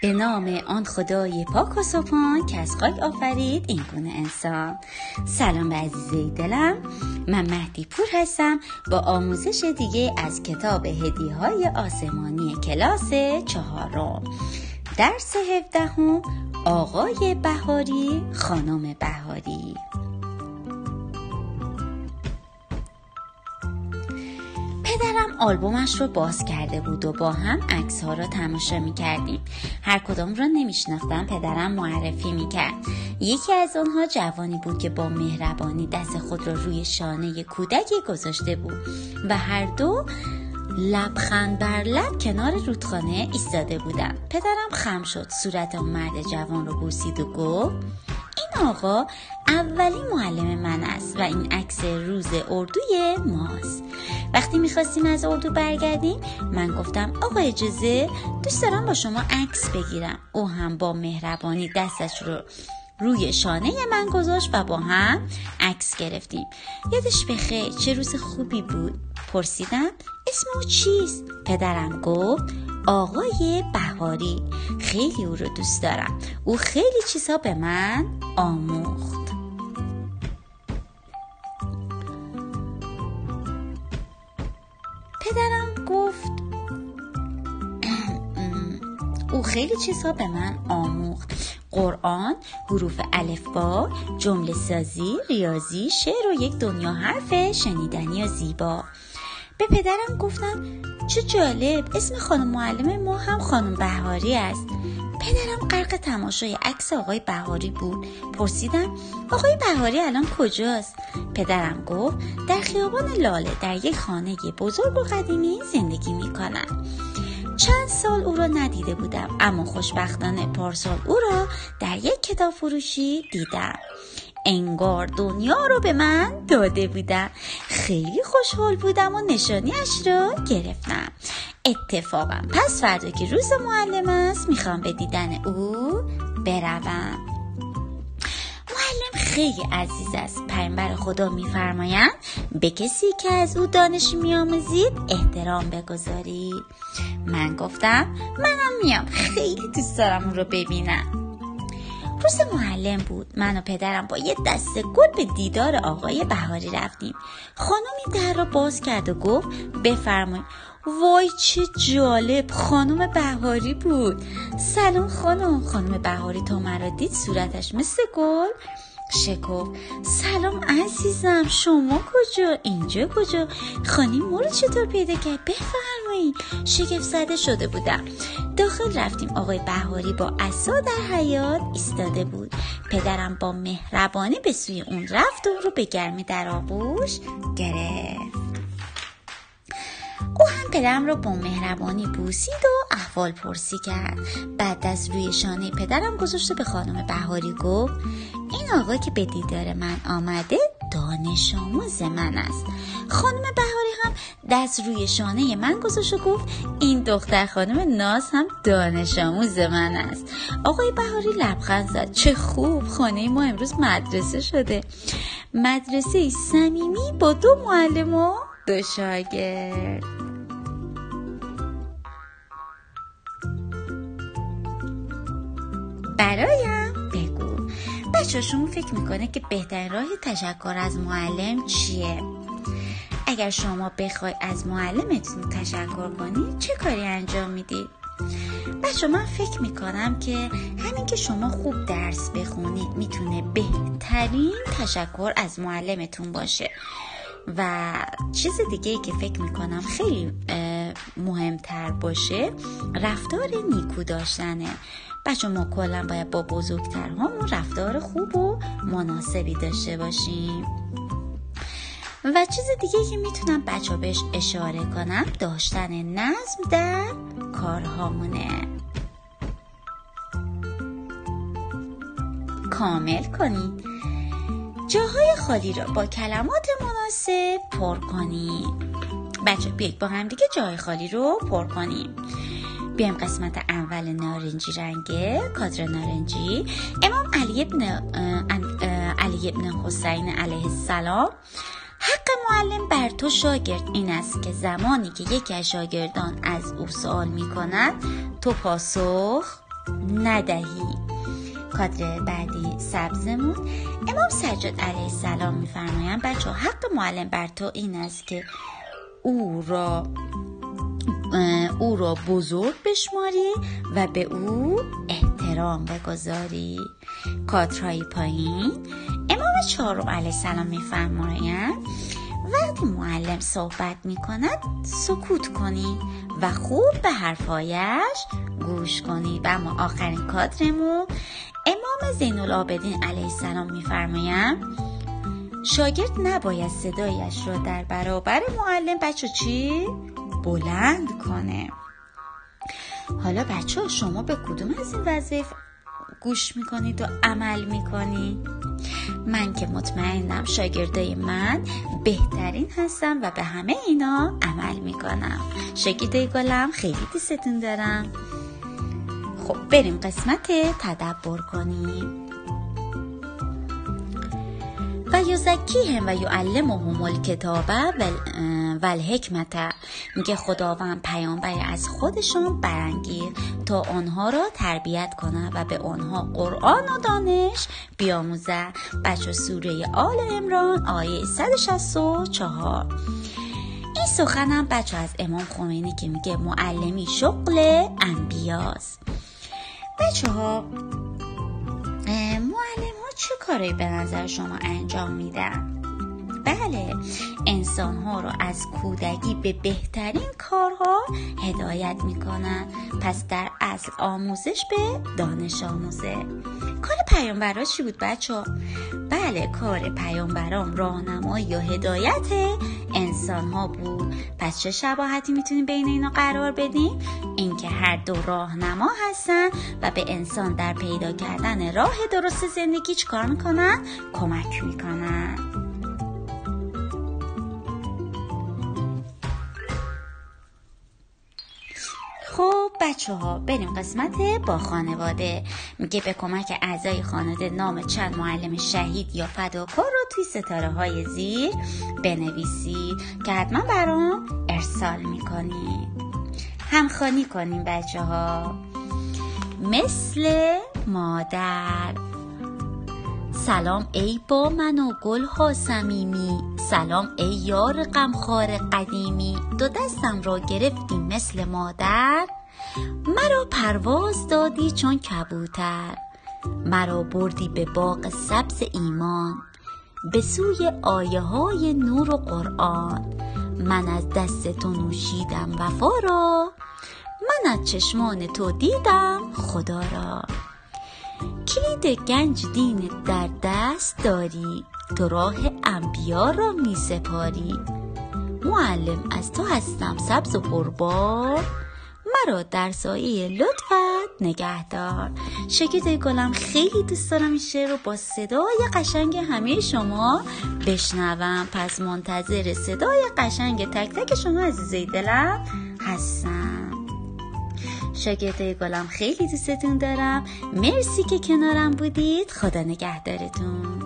به نام آن خدای پاک و سبحان که از خاک آفرید این گونه انسان. سلام به عزیزای دلم، من مهدی پور هستم با آموزش دیگه از کتاب هدیه‌های آسمانی کلاس 4. درس 17 آقای بهاری خانم بهاری. پدرم آلبومش رو باز کرده بود و با هم عکس‌ها رو تماشا می‌کردیم. هر کدام رو نمی‌شناختم، پدرم معرفی می‌کرد. یکی از آنها جوانی بود که با مهربانی دست خود رو روی شانه کودکی گذاشته بود و هر دو لبخند بر لب کنار رودخانه ایستاده بودند. پدرم خم شد، صورت اون مرد جوان رو بوسید و گفت: این آقا اولین معلم من است و این عکس روز اردوی ماست. وقتی میخواستیم از اردو برگردیم من گفتم آقا اجازه دوست دارم با شما عکس بگیرم. او هم با مهربانی دستش رو روی شانه من گذاشت و با هم عکس گرفتیم. یادش بخیر، چه روز خوبی بود. پرسیدم اسم او چیست؟ پدرم گفت آقای بهاری. خیلی او رو دوست دارم، او خیلی چیزها به من آموخت. پدرم گفت او خیلی چیزها به من آموخت: قرآن، حروف الفبا، جمله سازی، ریاضی، شعر و یک دنیا حرف شنیدنی و زیبا. به پدرم گفتم چه جالب، اسم خانم معلم ما هم خانم بهاری است. پدرم غرق تماشای عکس آقای بهاری بود. پرسیدم آقای بهاری الان کجاست؟ پدرم گفت در خیابان لاله در یک خانه بزرگ و قدیمی زندگی می‌کنند. چند سال او را ندیده بودم، اما خوشبختانه پارسال او را در یک کتاب فروشی دیدم. انگار دنیا رو به من داده بودم. خیلی خوشحال بودم و نشانیش را گرفتم. اتفاقا پس فردا که روز معلم است میخوام به دیدن او بروم. معلم خیلی عزیز است. پیامبر خدا میفرمایند به کسی که از او دانش میآموزید احترام بگذارید. من گفتم منم میام، خیلی دوست دارم اون رو ببینم. روز معلم بود. من و پدرم با یه دسته گل به دیدار آقای بهاری رفتیم. خانمی در را باز کرد و گفت بفرمایید. وای چه جالب، خانم بهاری بود. سلام خانم. خانم بهاری تا مرا دید صورتش مثل گل شکفت. سلام عزیزم، شما کجا؟ اینجا کجا؟ خانم ما رو چطور پیدا کرد؟ بفرمایید. شگفت زده شده بودم. داخل رفتیم. آقای بهاری با عصا در حیاط ایستاده بود. پدرم با مهربانی به سوی اون رفت و اون رو به گرمی در آغوش گرفت. او هم پدرم رو با مهربانی بوسید و احوال پرسی کرد. بعد از روی شانه پدرم گذاشت و به خانم بهاری گفت این آقا که به دیدار من آمده دانش آموز من است. خانم بهاری هم دست روی شانه من گذاشت و گفت این دختر خانم ناز هم دانش آموز من است. آقای بهاری لبخند زد. چه خوب، خانه ما امروز مدرسه شده. مدرسه صمیمی با 2 معلم و 2 شاگرد. برایم بگو بچه شما فکر میکنه که بهترین راه تشکر از معلم چیه؟ اگر شما بخوای از معلمتون تشکر کنید چه کاری انجام میدید؟ بچه من فکر میکنم که همین که شما خوب درس بخونید میتونه بهترین تشکر از معلمتون باشه. و چیز دیگه ای که فکر میکنم خیلی مهمتر باشه رفتار نیکو داشتنه. بچه ما کلا باید با بزرگترهامون رفتار خوب و مناسبی داشته باشیم. و چیز دیگه که میتونم بچه بهش اشاره کنم داشتن نظم در کارهامونه. کامل کنید. جاهای خالی را با کلمات مناسب پر کنید. بچه بیایید با هم دیگه جاهای خالی رو پر کنیم. بیایم قسمت اول نارنجی رنگه، کادر نارنجی. امام علی ابن حسین علیه السلام: حق معلم بر تو شاگرد این است که زمانی که یکی از شاگردان از او سوال می کند تو پاسخ ندهی. کادر بعدی سبزمون، امام سجاد علیه السلام میفرمایند بچه حق معلم بر تو این است که او را بزرگ بشماری و به او احترام بگذاری. کادرهای پایین، امام چهارم علیه السلام میفرمایند وقتی معلم صحبت میکند سکوت کنی و خوب به حرفایش گوش کنی. و اما آخرین کادرمون، امام زین العابدین علیه السلام میفرمایند شاگرد نباید صدایش را در برابر معلم بچه بلند کنه. حالا بچه شما به کدوم از این وظایف گوش میکنید و عمل میکنید؟ من که مطمئنم شاگردای من بهترین هستم و به همه اینا عمل میکنم. شاگردای گلم خیلی دوستتون دارم. خب بریم قسمت تدبر کنیم. و یزکیهم و یعلمهم الکتاب و الحکمت، میگه خداوند پیامبری از خودشان برانگیخت تا آنها را تربیت کنه و به آنها قرآن و دانش بیاموزه. بچه سوره آل عمران آیه 164. این سخنم بچه از امام خمینی که میگه معلمی شغل انبیاست. بچه ها معلم ها چه کاری به نظر شما انجام میدن؟ بله، انسان ها رو از کودکی به بهترین کارها هدایت میکنن. پس در اصل آموزش به دانش آموزه. کار پیامبران چی بود بچه ها؟ بله، کار پیامبران راهنمایی یا هدایت انسان ها بود. پس چه شباهتی میتونیم بین اینا قرار بدیم؟ اینکه هر دو راهنما هستن و به انسان در پیدا کردن راه درست زندگی چیکار میکنن؟ کمک میکنن. خب بچه ها بریم قسمت با خانواده. میگه به کمک اعضای خانواده نام چند معلم شهید یا فداکار رو توی ستاره های زیر بنویسید که حتما برام ارسال میکنید. همخوانی کنیم بچه ها. مثل مادر. سلام ای با من و گل ها صمیمی، سلام ای یار غمخوار قدیمی. دو دستم را گرفتی مثل مادر، مرا پرواز دادی چون کبوتر. مرا بردی به باغ سبز ایمان، به سوی آیه های نور و قرآن. من از دست تو نوشیدم وفا را، من از چشمان تو دیدم خدا را. کلید گنج دین در دست داری، تو راه انبیا را می سپاری. معلم از تو هستم سبز و پربار، مرا در سایه لطفت نگهدار. شاگردای گلم خیلی دوست دارم این شعر رو با صدای قشنگ همه شما بشنوم. پس منتظر صدای قشنگ تک تک شما عزیزای دلم هستم. شاگردای گلم خیلی دوستتون دارم. مرسی که کنارم بودید. خدا نگهدارتون.